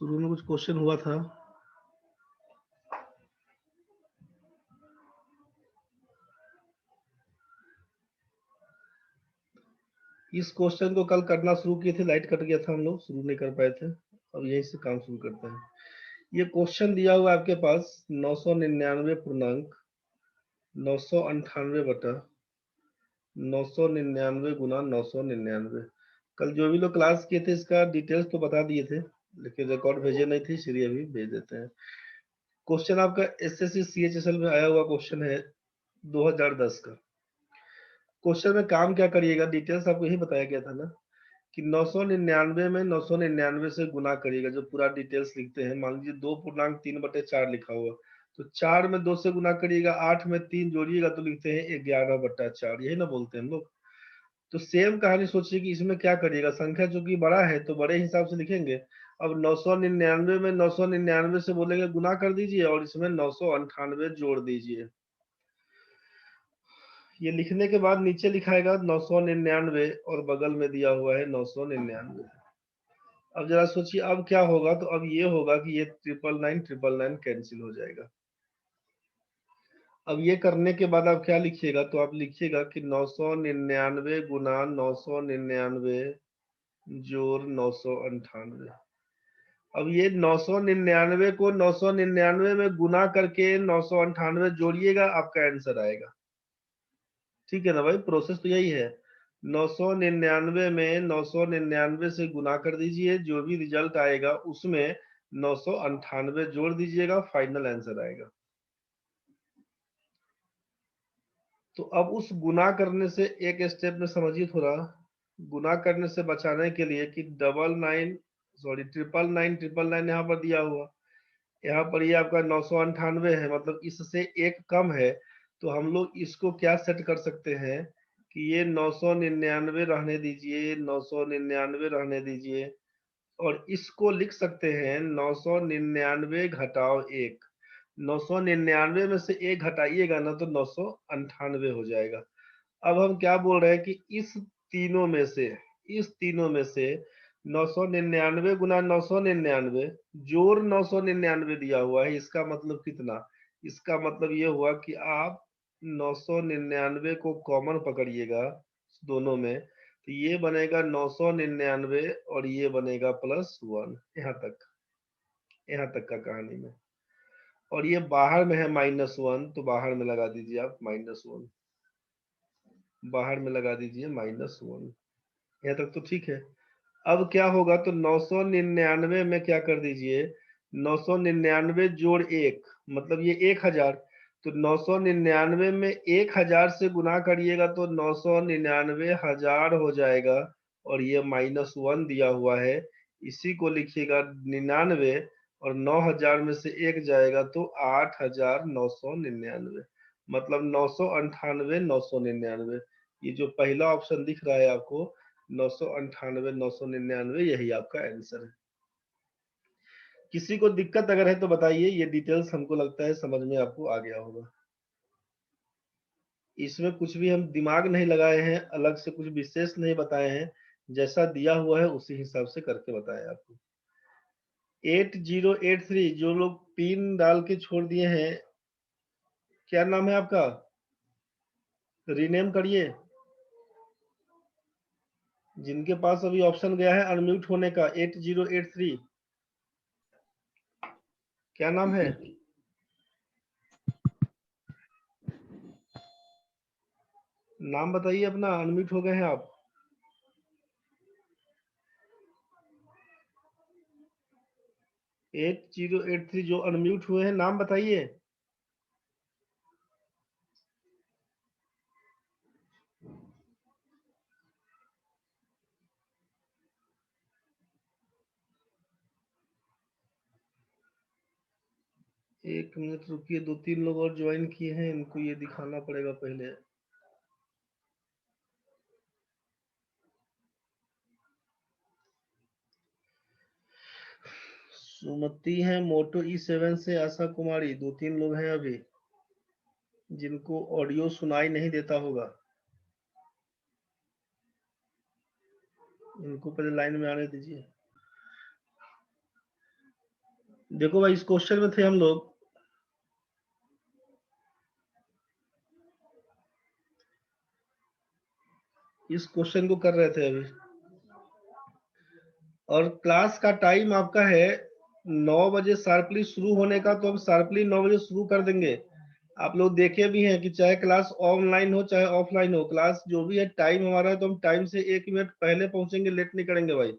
शुरू में कुछ क्वेश्चन हुआ था। इस क्वेश्चन को कल करना शुरू किए थे, लाइट कट गया था, हम लोग शुरू नहीं कर पाए थे। अब यहीं से काम शुरू करते हैं। ये क्वेश्चन दिया हुआ है आपके पास 999 पूर्णांक 998 बटा 999 गुना 999। कल जो भी लोग क्लास किए थे इसका डिटेल्स तो बता दिए थे, लेकिन रिकॉर्ड भेजे नहीं थे, इसलिए अभी भेज देते हैं। क्वेश्चन आपका एसएससी सीएचएसएल में आया हुआ क्वेश्चन है 2010 का। क्वेश्चन में काम क्या करिएगा, डिटेल्स आपको यही बताया गया था ना कि 999 में 999 से गुना करिएगा। जो पूरा डिटेल्स लिखते हैं, मान लीजिए 2.3/4 लिखा हुआ, तो 4 में 2 से गुना करिएगा, 8 में 3 जोड़िएगा तो लिखते हैं 11/4, यही ना बोलते हैं हम लोग। तो सेम कहानी सोचिए कि इसमें क्या करिएगा, संख्या चूंकि बड़ा है तो बड़े हिसाब से लिखेंगे। अब 999 में 999 से बोलेंगे गुना कर दीजिए और इसमें 998 जोड़ दीजिए। ये लिखने के बाद नीचे लिखाएगा 999 और बगल में दिया हुआ है 999। अब जरा सोचिए अब क्या होगा, तो अब ये होगा कि ये 999 कैंसिल हो जाएगा। अब ये करने के बाद आप क्या लिखिएगा, तो आप लिखिएगा कि 999 गुना 999 जोड़ 998। अब ये 999 को 999 में गुना करके 998 जोड़िएगा, आपका आंसर आएगा। ठीक है ना भाई, प्रोसेस तो यही है। 999 में 999 से गुना कर दीजिए, जो भी रिजल्ट आएगा उसमें 998 जोड़ दीजिएगा, फाइनल आंसर आएगा। तो अब उस गुना करने से एक स्टेप में समझिए थोड़ा, गुना करने से बचाने के लिए कि 999 यहाँ पर दिया हुआ, यहाँ पर ये आपका 998 है, मतलब इससे एक कम है। तो हम लोग इसको क्या सेट कर सकते हैं कि ये 999 रहने दीजिए, 999 रहने दीजिए, और इसको लिख सकते हैं 999 घटाओ 1। 999 में से 1 घटाइएगा ना तो 998 हो जाएगा। अब हम क्या बोल रहे हैं कि इस तीनों में से 999 गुना 999 जोड़ 999 दिया हुआ है, इसका मतलब कितना, इसका मतलब ये हुआ कि आप 999 को कॉमन पकड़िएगा दोनों में, तो ये बनेगा 999 और ये बनेगा +1। यहाँ तक का कहानी में। और ये बाहर में है -1, तो बाहर में लगा दीजिए आप -1, बाहर में लगा दीजिए -1। यहाँ तक तो ठीक है। अब क्या होगा, तो 999 में क्या कर दीजिए, 999 जोड़ 1, मतलब ये 1000। तो 999 में 1000 से गुना करिएगा तो 999 हजार हो जाएगा, और ये -1 दिया हुआ है, इसी को लिखिएगा 99, और 9000 में से 1 जाएगा तो 8999, मतलब 998 999। ये जो पहला ऑप्शन दिख रहा है आपको 998 999, यही आपका आंसर है। किसी को दिक्कत अगर है तो बताइए, ये डिटेल्स हमको लगता है समझ में आपको आ गया होगा। इसमें कुछ भी हम दिमाग नहीं लगाए हैं, अलग से कुछ विशेष नहीं बताए हैं, जैसा दिया हुआ है उसी हिसाब से करके बताया आपको। 8083 जो लोग पिन डाल के छोड़ दिए हैं, क्या नाम है आपका, रीनेम करिए। जिनके पास अभी ऑप्शन गया है अनम्यूट होने का, 8083 क्या नाम है, नाम बताइए अपना, अनम्यूट हो गए हैं आप। 8083 जो अनम्यूट हुए हैं, नाम बताइए। एक मिनट रुकिए, 2-3 लोग और ज्वाइन किए हैं, इनको ये दिखाना पड़ेगा पहले। सुमति है मोटो E7 से, आशा कुमारी, 2-3 लोग हैं अभी जिनको ऑडियो सुनाई नहीं देता होगा, इनको पहले लाइन में आने दीजिए। देखो भाई, इस क्वेश्चन में थे हम लोग, इस क्वेश्चन को कर रहे थे अभी, और क्लास का टाइम आपका है 9 बजे शार्पली शुरू होने का, तो हम शार्पली 9 बजे शुरू कर देंगे। आप लोग देखे भी हैं कि चाहे क्लास ऑनलाइन हो चाहे ऑफलाइन हो, क्लास जो भी है टाइम हमारा है, तो हम टाइम से 1 मिनट पहले पहुंचेंगे, लेट नहीं करेंगे भाई।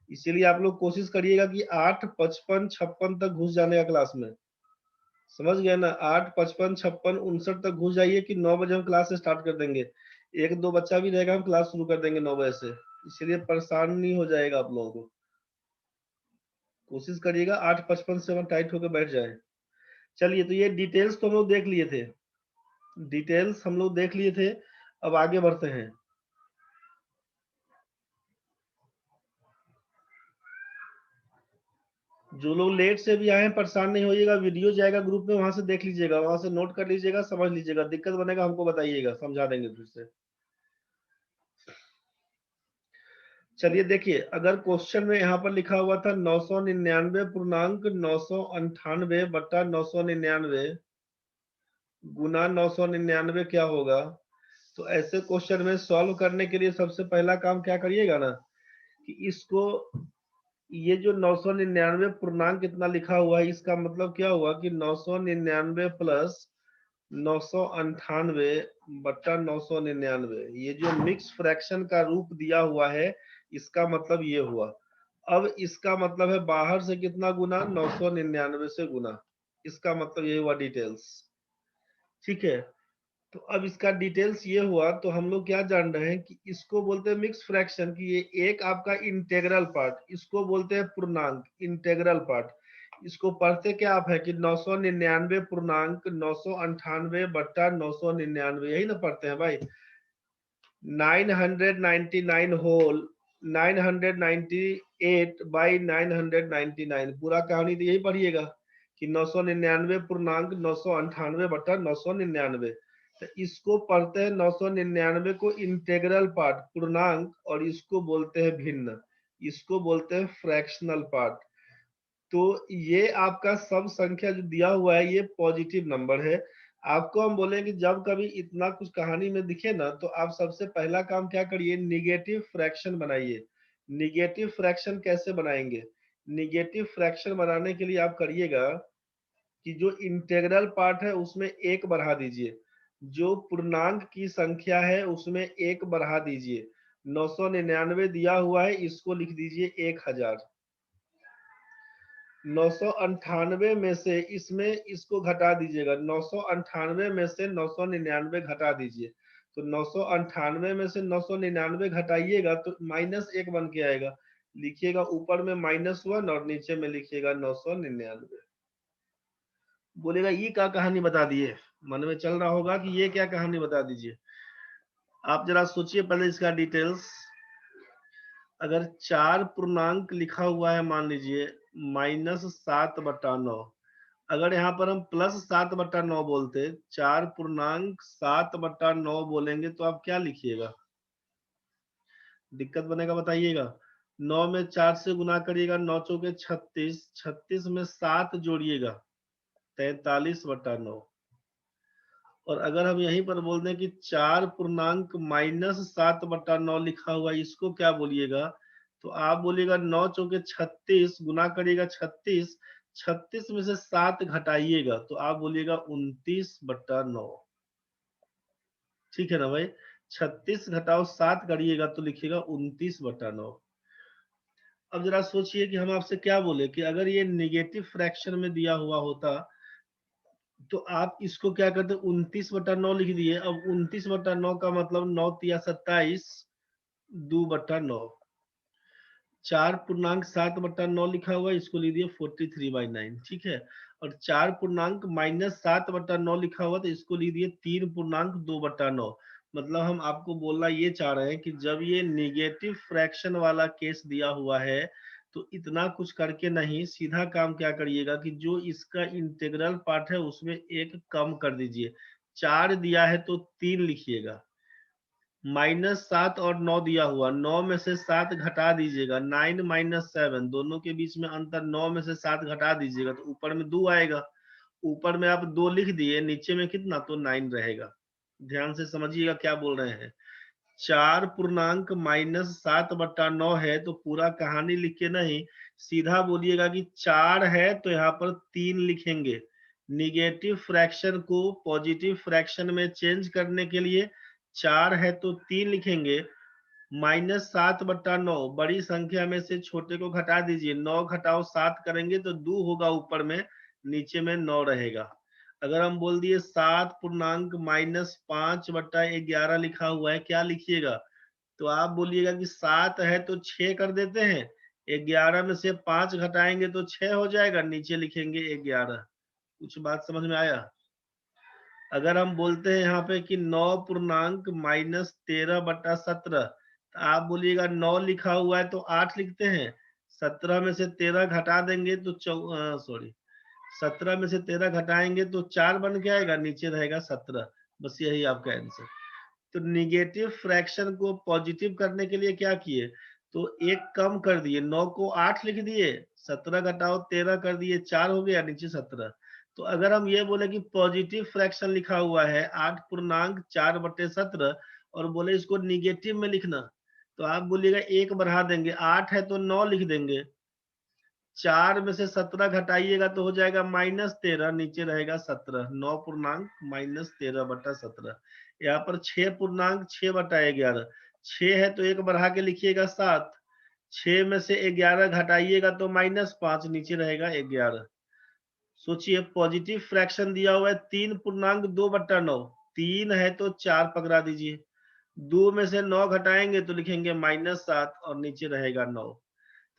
इसीलिए आप लोग कोशिश करिएगा कि 8:55-56 तक घुस जाने का क्लास में, समझ गए ना? 8:55-56-59 तक घुस जाइए कि 9 बजे हम क्लास स्टार्ट कर देंगे। एक दो बच्चा भी रहेगा, हम क्लास शुरू कर देंगे 9 बजे से, इसलिए परेशान नहीं हो जाएगा आप लोगों को। कोशिश करिएगा 8:55 से हम टाइट होकर बैठ जाए। चलिए, तो ये डिटेल्स तो हम लोग देख लिए थे, डिटेल्स हम लोग देख लिए थे। अब आगे बढ़ते हैं। जो लोग लेट से भी आए हैं, परेशान नहीं होइएगा, वीडियो जाएगा ग्रुप में, वहां से देख लीजिएगा, वहां से नोट कर लीजिएगा, समझ लीजिएगा। दिक्कत बनेगा हमको बताइएगा, समझा देंगे फिर से। चलिए देखिए, अगर क्वेश्चन में यहाँ पर लिखा हुआ था 999.998 गुना 999 क्या होगा, तो ऐसे क्वेश्चन में सॉल्व करने के लिए सबसे पहला काम क्या करिएगा ना, कि इसको, ये जो 999 पूर्णांक कितना लिखा हुआ है, इसका मतलब क्या हुआ कि 999 प्लस 998/999, ये जो मिक्स फ्रैक्शन का रूप दिया हुआ है, इसका मतलब ये हुआ। अब इसका मतलब है बाहर से कितना गुना, 999 से गुना, इसका मतलब ये हुआ डिटेल्स। ठीक है, तो अब इसका डिटेल्स ये हुआ, तो हम लोग क्या जान रहे हैं कि इसको बोलते हैं मिक्स फ्रैक्शन, की ये एक आपका इंटेग्रल पार्ट, इसको बोलते हैं पूर्णांक, इंटेग्रल पार्ट। इसको पढ़ते क्या आप है कि 999 पूर्णांक 998/999, यही ना पढ़ते हैं भाई। 999 होल 998/999, पूरा कहानी तो यही पढ़िएगा कि 999 पूर्णांक 998/999। तो इसको पढ़ते हैं 999 को इंटेग्रल पार्ट, पूर्णांक, और इसको बोलते हैं भिन्न, इसको बोलते हैं फ्रैक्शनल पार्ट। तो ये आपका सब संख्या जो दिया हुआ है, ये पॉजिटिव नंबर है। आपको हम बोले कि जब कभी इतना कुछ कहानी में दिखे ना, तो आप सबसे पहला काम क्या करिए, निगेटिव फ्रैक्शन बनाइए। निगेटिव फ्रैक्शन कैसे बनाएंगे? निगेटिव फ्रैक्शन बनाने के लिए आप करिएगा कि जो इंटेग्रल पार्ट है उसमें एक बढ़ा दीजिए, जो पूर्णांक की संख्या है उसमें एक बढ़ा दीजिए। 999 दिया हुआ है, इसको लिख दीजिए 1000। 998 में से इसमें इसको घटा दीजिएगा, 998 में से 999 घटा दीजिए। तो 998 में से 999 घटाइएगा तो -1 बन के आएगा। लिखिएगा ऊपर में -1 और नीचे में लिखिएगा 999। बोलेगा ये क्या कहानी बता दिए, मन में चल रहा होगा कि ये क्या कहानी बता दीजिए। आप जरा सोचिए पहले इसका डिटेल्स। अगर 4 पूर्णांक लिखा हुआ है, मान लीजिए -7/9, अगर यहाँ पर हम +7/9 बोलते, 4 पूर्णांक 7/9 बोलेंगे, तो आप क्या लिखिएगा? दिक्कत बनेगा, बताइएगा। 9 में 4 से गुना करिएगा, 9 चौके 36, 36 में 7 जोड़िएगा, 43/9। और अगर हम यहीं पर बोल दें कि 4 पूर्णांक -7/9 लिखा हुआ है, इसको क्या बोलिएगा? तो आप बोलिएगा 9 चौके 36, गुना करिएगा 36, 36 में से 7 घटाइएगा, तो आप बोलिएगा 29/9। ठीक है ना भाई? 36 घटाओ 7 करिएगा तो लिखिएगा 29/9। अब जरा सोचिए कि हम आपसे क्या बोले कि अगर ये निगेटिव फ्रैक्शन में दिया हुआ होता, तो आप इसको क्या करते, 29/9 लिख दिए। अब 29/9 का मतलब 9 तिया 27, 2/9। 4 पूर्णांक 7/9 लिखा हुआ है, इसको लिख दिए 43/9। ठीक है, और 4 पूर्णांक -7/9 लिखा हुआ, तो इसको लिख दिए 3 पूर्णांक 2/9। मतलब हम आपको बोलना ये चाह रहे हैं कि जब ये निगेटिव फ्रैक्शन वाला केस दिया हुआ है, तो इतना कुछ करके नहीं, सीधा काम क्या करिएगा कि जो इसका इंटीग्रल पार्ट है उसमें एक कम कर दीजिए। 4 दिया है तो 3 लिखिएगा, -7 और 9 दिया हुआ, 9 में से 7 घटा दीजिएगा, 9 - 7, दोनों के बीच में अंतर 9 में से 7 घटा दीजिएगा तो ऊपर में 2 आएगा। ऊपर में आप 2 लिख दिए, नीचे में कितना, तो 9 रहेगा। ध्यान से समझिएगा क्या बोल रहे हैं। 4 पूर्णांक -7/9 है तो पूरा कहानी लिख के नहीं, सीधा बोलिएगा कि 4 है तो यहाँ पर 3 लिखेंगे। निगेटिव फ्रैक्शन को पॉजिटिव फ्रैक्शन में चेंज करने के लिए 4 है तो 3 लिखेंगे। -7/9, बड़ी संख्या में से छोटे को घटा दीजिए, 9 घटाओ 7 करेंगे तो 2 होगा ऊपर में, नीचे में 9 रहेगा। अगर हम बोल दिए 7 पूर्णांक -5/11 लिखा हुआ है, क्या लिखिएगा, तो आप बोलिएगा कि 7 है तो 6 कर देते हैं, 11 में से 5 घटाएंगे तो 6 हो जाएगा, नीचे लिखेंगे 11। कुछ बात समझ में आया? अगर हम बोलते हैं यहाँ पे कि 9 पूर्णांक -13/17, तो आप बोलिएगा 9 लिखा हुआ है तो 8 लिखते हैं, 17 में से 13 घटा देंगे तो 17 में से 13 घटाएंगे तो 4 बन के आएगा, नीचे रहेगा 17। बस यही आपका आंसर। तो निगेटिव फ्रैक्शन को पॉजिटिव करने के लिए क्या किए, तो एक कम कर दिए, 9 को 8 लिख दिए, 17 घटाओ 13 कर दिए, 4 हो गया, नीचे 17। तो अगर हम ये बोले कि पॉजिटिव फ्रैक्शन लिखा हुआ है 8 पूर्णांक 4/17 और बोले इसको निगेटिव में लिखना, तो आप बोलिएगा 1 बढ़ा देंगे, 8 है तो 9 लिख देंगे, 4 में से 17 घटाइएगा तो हो जाएगा -13, नीचे रहेगा 17। 9 पूर्णांक -13/17। यहाँ पर 6 पूर्णांक 6/11, 6 है तो 1 बढ़ा के लिखिएगा 7, 6 में से 11 घटाइएगा तो -5, नीचे रहेगा 11। सोचिए पॉजिटिव फ्रैक्शन दिया हुआ है 3 पूर्णांक 2/9, 3 है तो 4 पकड़ा दीजिए, 2 में से 9 घटाएंगे तो लिखेंगे -7 और नीचे रहेगा 9।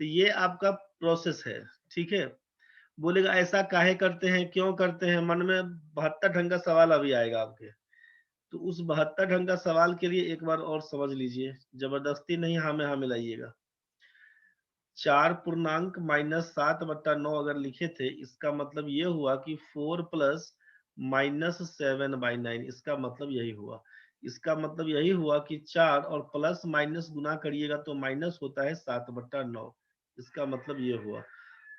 तो ये आपका प्रोसेस है, ठीक है। बोलेगा ऐसा काहे करते हैं, क्यों करते हैं, मन में 72 ढंग का सवाल अभी आएगा आपके। तो उस 72 ढंग का सवाल के लिए एक बार और समझ लीजिए, जबरदस्ती नहीं हाँ में हाँ मिलाइएगा। 4 पूर्णांक -7/9 अगर लिखे थे, इसका मतलब ये हुआ कि 4 प्लस -7/9, इसका मतलब यही हुआ। इसका मतलब यही हुआ कि 4 और प्लस माइनस गुना करिएगा तो माइनस होता है 7/9। इसका मतलब ये हुआ।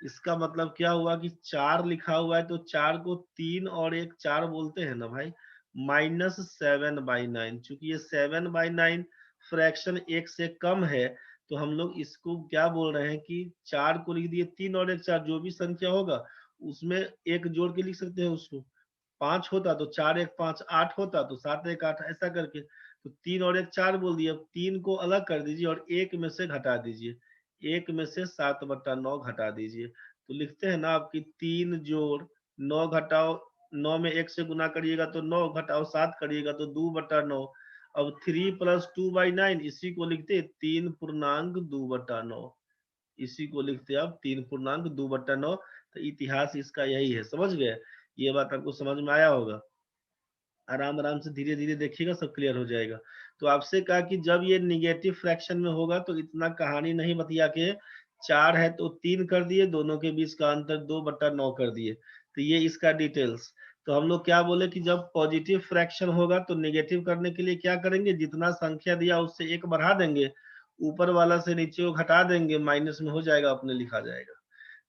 इसका मतलब क्या हुआ कि 4 लिखा हुआ है तो 4 को 3 और 1 4 बोलते हैं ना भाई, -7/9। चूंकि ये 7/9 फ्रैक्शन 1 से कम है, तो हम लोग इसको क्या बोल रहे हैं कि 4 को लिख दिए, 3 और 1 4, जो भी संख्या होगा उसमें एक जोड़ के लिख सकते हैं उसको। 5 होता तो 4 1 5, 8 होता तो 7 1 8, ऐसा करके। तो 3 और 1 4 बोल दिया, 3 को अलग कर दीजिए और 1 में से घटा दीजिए, 1 में से 7/9 घटा दीजिए। तो लिखते हैं ना आपकी 3 जोड़ 9 घटाओ, 9 में 1 से गुना करिएगा तो 9, घटाओ 7 करिएगा तो 2/9। अब 3 + 2/9, इसी को लिखते 3 पूर्णांक 2/9। इसी को लिखते आप 3 पूर्णांक 2/9। तो इतिहास इसका यही है, समझ गए? ये बात आपको समझ में आया होगा। आराम आराम से धीरे धीरे देखिएगा, सब क्लियर हो जाएगा। तो आपसे कहा कि जब ये निगेटिव फ्रैक्शन में होगा तो इतना कहानी नहीं बतिया के, 4 है तो 3 कर दिए, दोनों के बीच का अंतर 2/9 कर दिए। तो ये इसका डिटेल्स। तो हम लोग क्या बोले कि जब पॉजिटिव फ्रैक्शन होगा तो निगेटिव करने के लिए क्या करेंगे, जितना संख्या दिया उससे 1 बढ़ा देंगे, ऊपर वाला से नीचे को घटा देंगे, माइनस में हो जाएगा, अपने लिखा जाएगा।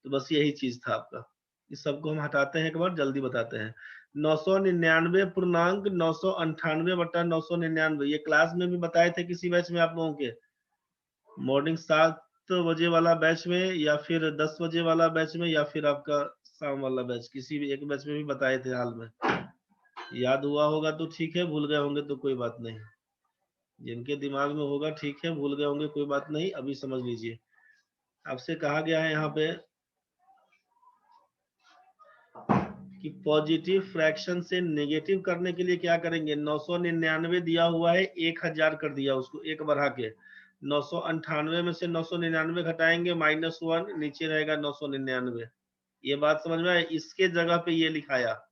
तो बस यही चीज था आपका। इस सबको हम हटाते हैं, एक बार जल्दी बताते हैं। 999 पूर्णांक 998/999, ये क्लास में भी बताए थे किसी बैच में आप लोगों के, मॉर्निंग 7 बजे वाला बैच में, या फिर 10 बजे वाला बैच में, या फिर आपका शाम वाला बैच, किसी भी एक बैच में भी बताए थे हाल में। याद हुआ होगा तो ठीक है, भूल गए होंगे तो कोई बात नहीं। जिनके दिमाग में होगा ठीक है, भूल गए होंगे कोई बात नहीं, अभी समझ लीजिए। आपसे कहा गया है यहाँ पे कि पॉजिटिव फ्रैक्शन से नेगेटिव करने के लिए क्या करेंगे, 999 दिया हुआ है, 1000 कर दिया उसको 1 बढ़ा के, 998 में से 999 घटाएंगे, -1, नीचे रहेगा 999। ये बात समझ में आए? इसके जगह पे ये लिखाया।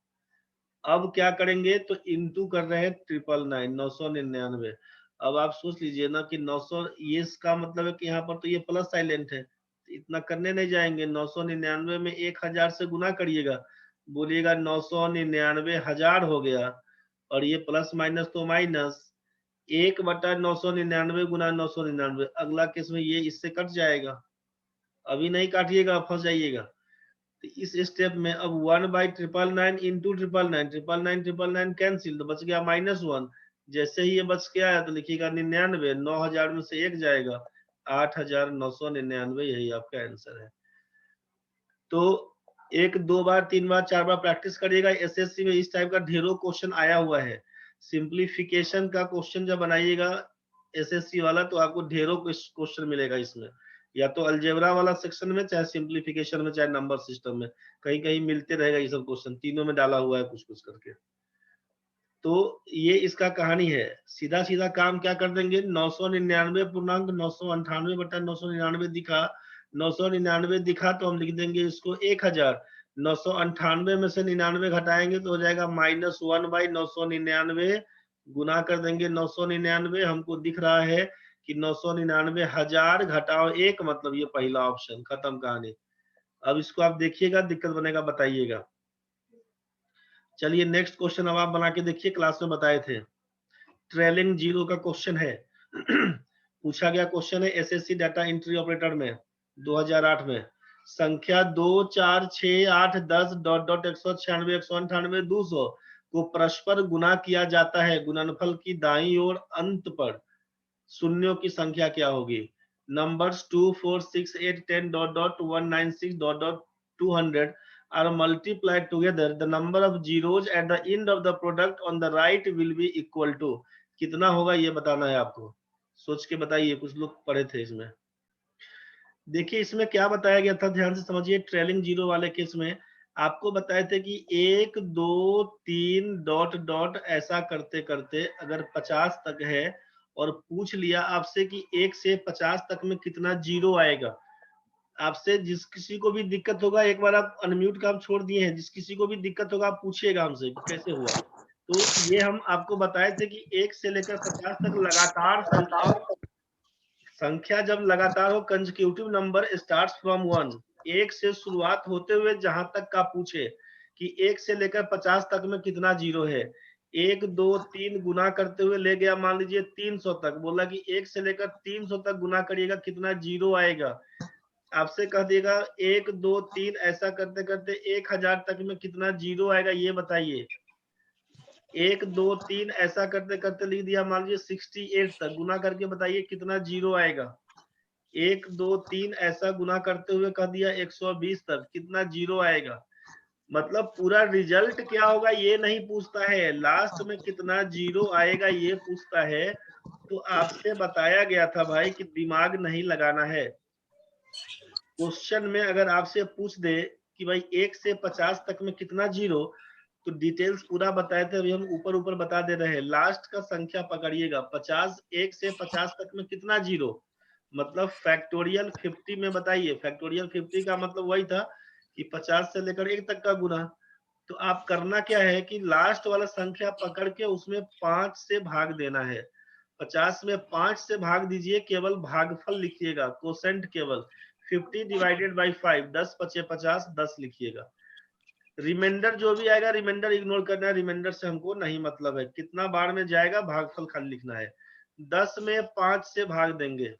अब क्या करेंगे, तो इंटू कर रहे हैं 999, 999। अब आप सोच लीजिए ना कि 900, ये इसका मतलब है कि यहाँ पर तो ये प्लस साइलेंट है, तो इतना करने नहीं जाएंगे। 999 में 1000 से गुना करिएगा, बोलिएगा 999 हजार हो गया, और ये प्लस माइनस तो माइनस, 1/999 गुना 999। अगला केस में ये इससे कट जाएगा, अभी नहीं काटिएगा, फंस जाइएगा। तो इस स्टेप में अब 1/999 इंटू 999 कैंसिल, तो बच गया -1। जैसे ही ये बच के आया तो लिखिएगा 99, 9000 में से 1 जाएगा, 8999, यही आपका आंसर है। तो 1 2 बार 3 बार 4 बार प्रैक्टिस करिएगा। एसएससी में इस टाइप का ढेरों क्वेश्चन आया हुआ है। सिंप्लीफिकेशन का क्वेश्चन जब बनाइएगा एसएससी वाला, तो आपको ढेरों क्वेश्चन मिलेगा इसमें, या तो अलजेब्रा वाला सेक्शन में, चाहे सिंप्लीफिकेशन में, चाहे नंबर सिस्टम में, कहीं कहीं मिलते रहेगा ये सब क्वेश्चन, तीनों में डाला हुआ है कुछ कुछ करके। तो ये इसका कहानी है। सीधा सीधा काम क्या कर देंगे, 999.998 दिखा, 999 दिखा तो हम लिख देंगे इसको 1000। 998 में से 99 घटाएंगे तो हो जाएगा -1/999, गुना कर देंगे 999। हमको दिख रहा है कि 999 हजार घटाओ 1, मतलब ये पहला ऑप्शन, खत्म कहानी। अब इसको आप देखिएगा, दिक्कत बनेगा बताइएगा। चलिए नेक्स्ट क्वेश्चन अब आप बना के देखिए, क्लास में बताए थे। ट्रेलिंग जीरो का क्वेश्चन है। पूछा गया क्वेश्चन है एसएससी डाटा एंट्री ऑपरेटर में 2008 में। संख्या 2 4 6 8 10 ... 196 198 200 को परस्पर गुना किया जाता है, गुणनफल की दाईं ओर अंत पर शून्यों की संख्या क्या होगी? Numbers 2 4 6 8 10 ... 196 ... 200 are multiplied together, the number of zeros at the end of the product on the right will be equal to। कितना होगा ये बताना है आपको, सोच के बताइए। कुछ लोग पढ़े थे इसमें। देखिए इसमें क्या बताया गया था, ध्यान से समझिए। ट्रेलिंग जीरो वाले केस में आपको बताए थे कि 1 2 3 ... ऐसा करते करते अगर 50 तक है, और पूछ लिया आपसे कि 1 से 50 तक में कितना जीरो आएगा। आपसे जिस किसी को भी दिक्कत होगा, एक बार आप अनम्यूट काम छोड़ दिए हैं, जिस किसी को भी दिक्कत होगा आप पूछिएगा हमसे कैसे हुआ। तो ये हम आपको बताए थे कि 1 से लेकर 50 तक लगातार संख्या जब लगातार हो, कंसेक्यूटिव नंबर स्टार्ट्स फ्रॉम 1, 1 से शुरुआत होते हुए जहां तक का पूछे कि 1 से लेकर 50 तक में कितना जीरो है, 1 2 3 गुना करते हुए ले गया मान लीजिए 300 तक, बोला कि 1 से लेकर 300 तक गुना करिएगा कितना जीरो आएगा। आपसे कह देगा 1 2 3 ऐसा करते करते 1000 तक में कितना जीरो आएगा ये बताइए। 1 2 3 ऐसा करते करते लिख दिया मान लीजिए 68 तक, गुना करके बताइए कितना जीरो आएगा। 1 2 3 ऐसा गुना करते हुए कह दिया 120 तक, कितना जीरो आएगा। मतलब पूरा रिजल्ट क्या होगा ये नहीं पूछता है, लास्ट में कितना जीरो आएगा ये पूछता है। तो आपसे बताया गया था भाई कि दिमाग नहीं लगाना है। क्वेश्चन में अगर आपसे पूछ दे कि भाई 1 से 50 तक में कितना जीरो, तो डिटेल्स पूरा बताए थे, अभी हम ऊपर ऊपर बता दे रहे हैं। लास्ट का संख्या पकड़िएगा 50, 1 से 50 तक में कितना जीरो, मतलब फैक्टोरियल 50 में बताइए। फैक्टोरियल 50 का मतलब वही था कि 50 से लेकर 1 तक का गुना। तो आप करना क्या है कि लास्ट वाला संख्या पकड़ के उसमें 5 से भाग देना है। 50 में 5 से भाग दीजिए, केवल भागफल लिखिएगा, कोसेंट केवल 50 डिवाइडेड बाई 5, 10 पचे 50, 10 लिखिएगा। रिमाइंडर जो भी आएगा रिमाइंडर इग्नोर करना है, रिमाइंडर से हमको नहीं मतलब है, कितना बार में जाएगा भागफल खाली लिखना है। 10 में 5 से भाग देंगे,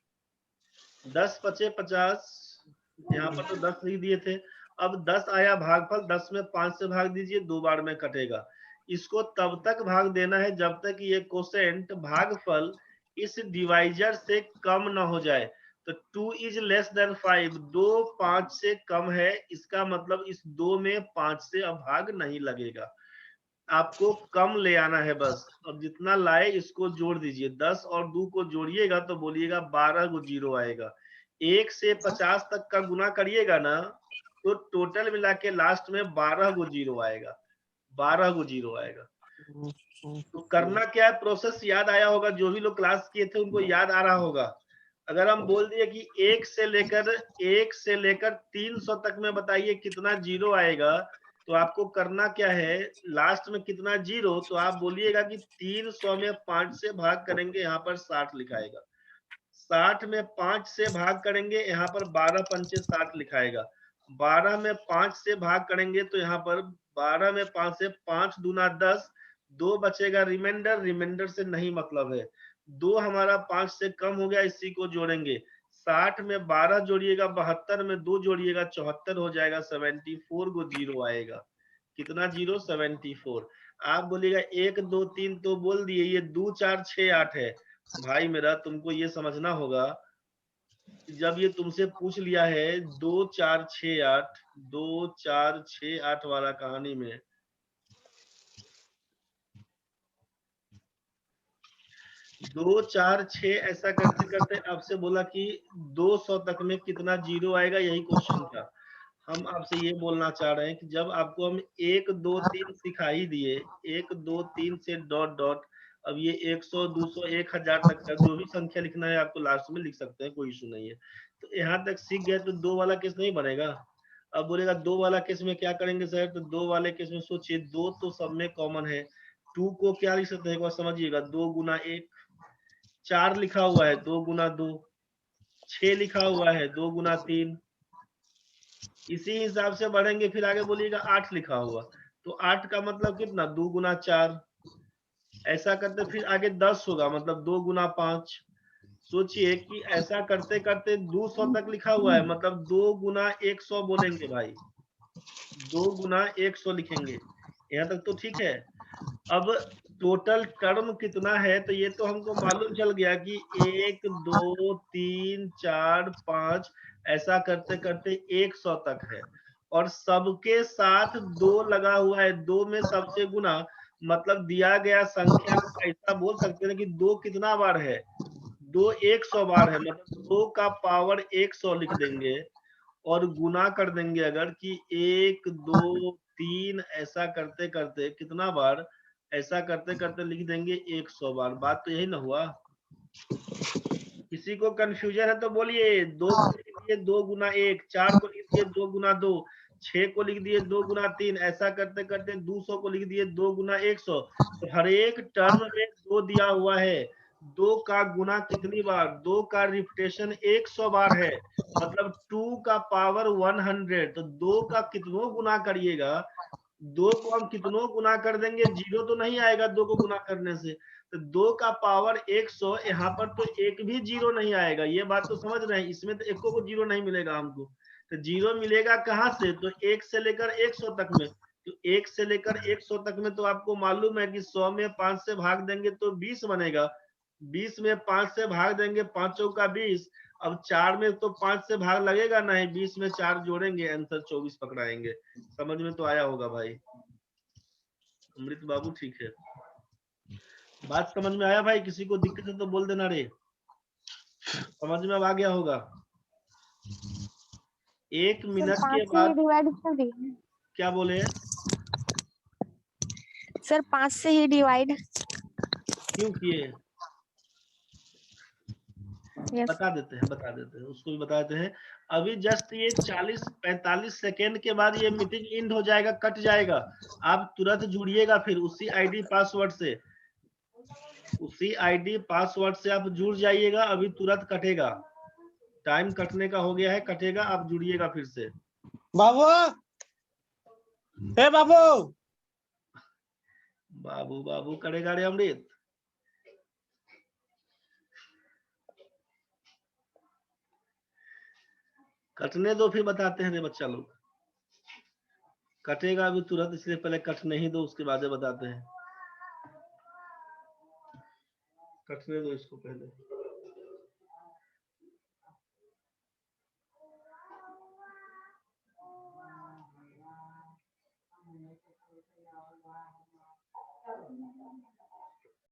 10 पचे 50, यहाँ पर तो 10 लिख दिए थे। अब 10 आया भागफल, 10 में 5 से भाग दीजिए, 2 बार में कटेगा। इसको तब तक भाग देना है जब तक ये कोसेंट भागफल इस डिवाइजर से कम ना हो जाए। तो 2 इज लेस देन 5, 2 5 से कम है, इसका मतलब इस 2 में 5 से अब भाग नहीं लगेगा। आपको कम ले आना है बस। अब जितना लाए इसको जोड़ दीजिए, 10 और 2 को जोड़िएगा तो बोलिएगा 12 को जीरो आएगा। 1 से 50 तक का गुना करिएगा ना, तो टोटल मिला के लास्ट में 12 को जीरो आएगा, 12 को जीरो आएगा। तो करना क्या है, प्रोसेस याद आया होगा, जो भी लोग क्लास किए थे उनको याद आ रहा होगा। अगर हम बोल दिए कि 1 से लेकर 300 तक में बताइए कितना जीरो आएगा, तो आपको करना क्या है, लास्ट में कितना जीरो, तो आप बोलिएगा कि 300 में 5 से भाग करेंगे, यहाँ पर 60 लिखाएगा। 60 में 5 से भाग करेंगे, यहाँ पर 12 पंचे 60 लिखाएगा। 12 में 5 से भाग करेंगे तो यहाँ पर 12 में 5 से 5 दूना 10, 2 बचेगा रिमाइंडर, रिमाइंडर से नहीं मतलब है। 2 हमारा 5 से कम हो गया, इसी को जोड़ेंगे। 60 में 12 जोड़िएगा, 72 में 2 जोड़िएगा, 74 हो जाएगा, 74 को 0 आएगा। कितना 0? 74। आप बोलिएगा 1 2 3 तो बोल दिए, ये 2 4 6 8 है। भाई मेरा तुमको ये समझना होगा, जब ये तुमसे पूछ लिया है 2 4 6 8, 2 4 6 8 वाला कहानी में 2 4 6 ऐसा करते करते आपसे बोला कि 200 तक में कितना 0 आएगा, यही क्वेश्चन था। हम आपसे ये बोलना चाह रहे हैं कि जब आपको हम 1 2 3 सिखा ही दिए, 1 2 3 से डॉट डॉट, अब ये 100 200 1000 तक का जो भी संख्या लिखना है आपको लास्ट में लिख सकते हैं, कोई इशू नहीं है। तो यहाँ तक सीख गए तो 2 वाला केस नहीं बनेगा। अब बोलेगा 2 वाला केस में क्या करेंगे सर? तो 2 वाले केस में सोचिए, 2 तो सब में कॉमन है, 2 को क्या लिख सकते हैं एक बार समझिएगा, 2 गुना 1, 4 लिखा हुआ है 2 गुना 2, 6 लिखा हुआ है 2 गुना 3, इसी हिसाब से बढ़ेंगे। फिर आगे बोलिएगा 8 लिखा हुआ, तो 8 का मतलब कितना? 2 गुना 4, ऐसा करते फिर आगे 10 होगा, मतलब 2 गुना 5। सोचिए कि ऐसा करते करते 200 तक लिखा हुआ है, मतलब 2 गुना 100 बोलेंगे भाई, 2 गुना 100 लिखेंगे। यहाँ तक तो ठीक है। अब टोटल टर्म कितना है, तो ये तो हमको मालूम चल गया कि 1 2 3 4 5, ऐसा करते करते 100 तक है, और सबके साथ 2 लगा हुआ है, 2 में सबसे गुना, मतलब दिया गया संख्या को ऐसा बोल सकते हैं कि 2 कितना बार है? 2 100 बार है, मतलब 2 का पावर 100 लिख देंगे, और गुना कर देंगे अगर कि 1 2 3, ऐसा करते करते कितना बार, ऐसा करते करते लिख देंगे 100 बार। बात तो यही ना हुआ? किसी को कंफ्यूजन है तो बोलिए। 2 को लिख दिए 2 गुना 1, 4 को लिख दिए 2 गुना 2, 6 को लिख दिए 2 गुना 3, ऐसा करते करते 200 को लिख दिए 2 गुना 100। तो हर एक टर्म में 2 दिया हुआ है, 2 का गुना कितनी बार? 2 का रिपीटेशन 100 बार है, मतलब 2 का पावर 100। तो 2 का कितनों गुना करिएगा, 2 को हम कितनों गुना कर देंगे, 0 तो नहीं आएगा 2 को गुना करने से। तो 2 का पावर 100, यहाँ पर तो एक भी 0 नहीं आएगा। ये बात तो समझ रहे हैं, इसमें तो एको को 0 नहीं मिलेगा हमको। तो 0 मिलेगा कहाँ से? तो 1 से लेकर 100 तक में। तो 1 से लेकर 100 तक में तो आपको मालूम है कि 100 में 5 से भाग देंगे तो 20 बनेगा, 20 में 5 से भाग देंगे, 5 चौका 20। अब 4 में तो 5 से भाग लगेगा नहीं, 20 में 4 जोड़ेंगे, आंसर 24 पकड़ाएंगे। समझ में तो आया होगा भाई? अमृत बाबू ठीक है, बात समझ में आया भाई? किसी को दिक्कत है तो बोल देना रे, समझ में अब आ गया होगा। 1 मिनट के 5 से ही बाद डिवाइड कर दिए क्या बोले? सर, 5 से ही डिवाइड। क्यों किए? यस। बता देते हैं, बता देते हैं, उसको भी बता देते हैं। अभी जस्ट ये 40-45 सेकेंड के बाद ये मीटिंग एंड हो जाएगा, कट जाएगा। आप तुरंत जुड़िएगा, फिर उसी आईडी पासवर्ड से, उसी आईडी पासवर्ड से आप जुड़ जाइएगा, अभी तुरंत कटेगा। टाइम कटने का हो गया है, कटेगा, आप जुड़िएगा फिर से। बाबू, हे बाबू, बाबू बाबू करेगा रे अमृत। कटने दो, फिर बताते हैं रे बच्चा लोग। कटेगा अभी तुरंत, इसलिए पहले कटने ही दो, उसके बाद बताते हैं। कटने दो इसको पहले।